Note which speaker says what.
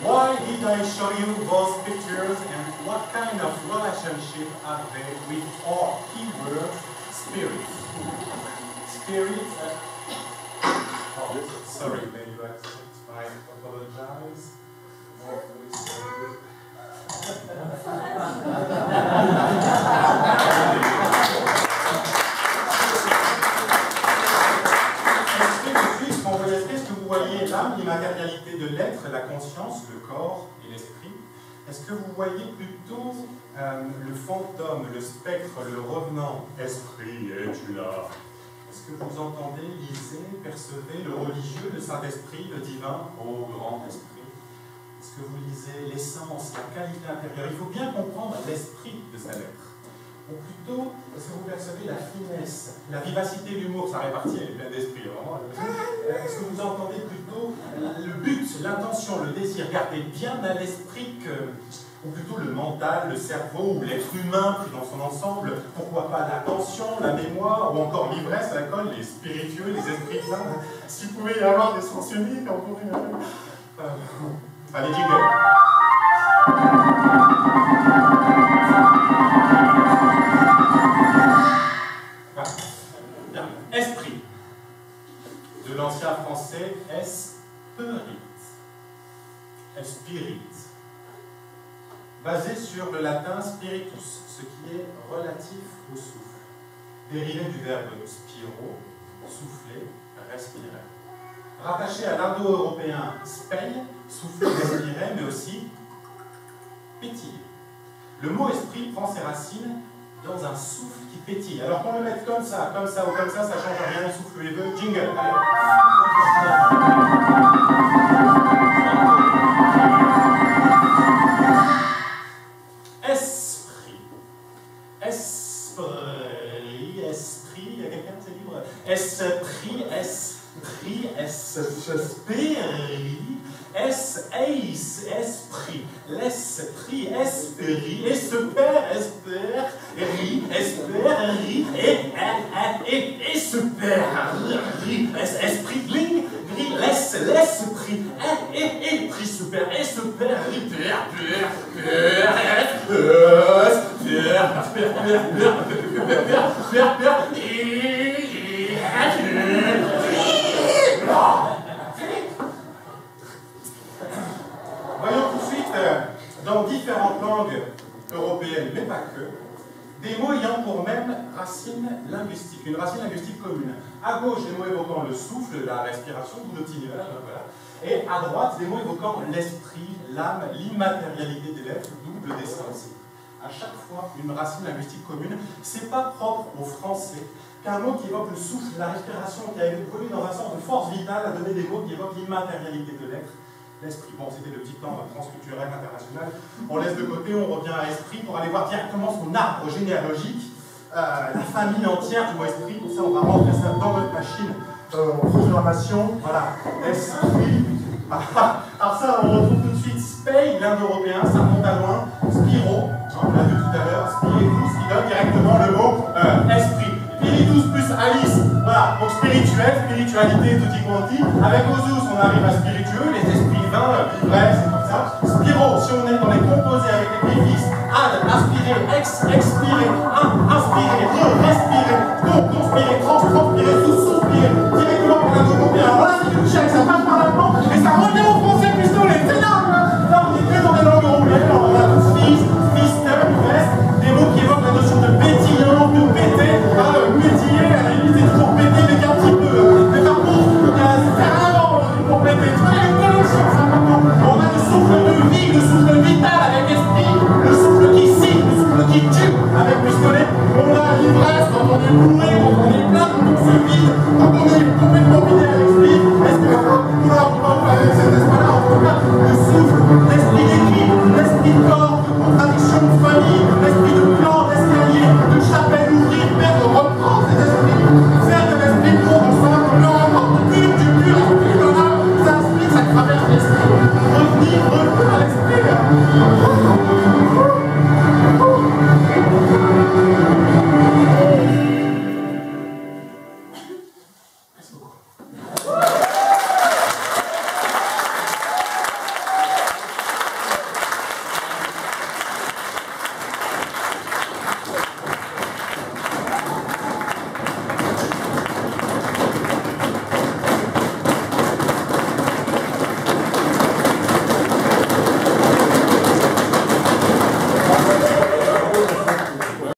Speaker 1: Why did I show you those pictures and what kind of relationship are they with our keyword spirit? Spirit, oh, sorry, Ladybug, I apologize. Est-ce que vous voyez l'âme, l'immatérialité de l'être, la conscience, le corps et l'esprit? Est-ce que vous voyez plutôt le fantôme, le spectre, le revenant? Esprit, es-tu là? Est-ce que vous entendez, lisez, percevez le religieux, le Saint-Esprit, le divin, ô grand esprit? Est-ce que vous lisez l'essence, la qualité intérieure? Il faut bien comprendre l'esprit de sa lettre. Ou plutôt, est-ce que vous percevez la finesse, la vivacité, l'humour? Sa répartie, elle est pleine d'esprit, vraiment. Est-ce que vous entendez plutôt le but, l'intention, le désir? Gardez bien à l'esprit que, ou plutôt le mental, le cerveau, ou l'être humain pris dans son ensemble, pourquoi pas l'attention, la mémoire, ou encore l'ivresse, l'alcool, les spiritueux, les esprits saints. S'il pouvait y avoir des sens uniques, on pourrait... Allez, jingle. Esprit, de l'ancien français esperit, spirit, basé sur le latin spiritus, ce qui est relatif au souffle, dérivé du verbe spiro, souffler, respirer. Rattaché à l'indo-européen spei, souffler, respirer, mais aussi pétiller. Le mot esprit prend ses racines dans un souffle qui pétille. Alors qu'on le mette comme ça ou comme ça, ça change rien, on souffle les vœux. Jingle, allez. Esprit. Esprit, il y a quelqu'un qui est libre? Esprit, esprit, esprit, esprit, l'esprit, esprit, espère, espérie, espérie, et esprit, gling, l'esprit, et pris super, voyons tout de suite dans différentes langues européennes, mais pas que, des mots ayant pour même racine linguistique, une racine linguistique commune. À gauche, des mots évoquant le souffle, la respiration, d'où le tinnitus, voilà. Et à droite, des mots évoquant l'esprit, l'âme, l'immatérialité des lettres, d'où le destin aussi. À chaque fois, une racine linguistique commune. C'est pas propre au français qu'un mot qui évoque le souffle, la respiration, qui a évolué dans un sens de force vitale, à donner des mots qui évoquent l'immatérialité de l'être. L'esprit, bon, c'était le petit temps transculturel international. On laisse de côté, on revient à esprit pour aller voir directement son arbre généalogique, la famille entière du mot esprit. Tout ça, on va rentrer ça dans notre machine en programmation. Voilà, esprit. Alors ça, on retrouve tout de suite spei, l'indo-européen, ça remonte à loin. Spiro, on l'a vu tout à l'heure, spiritus, qui donne directement le mot esprit. Et puis Spiritus plus Alice, voilà, donc spirituel, spiritualité, tutti quanti. Avec Ozus, on arrive à spiritueux, les esprits vains, l'ivresse, c'est comme ça. Spiro, si on est dans les composés avec les préfixes, ad, aspirer, ex, expirer, inspirer, respirer.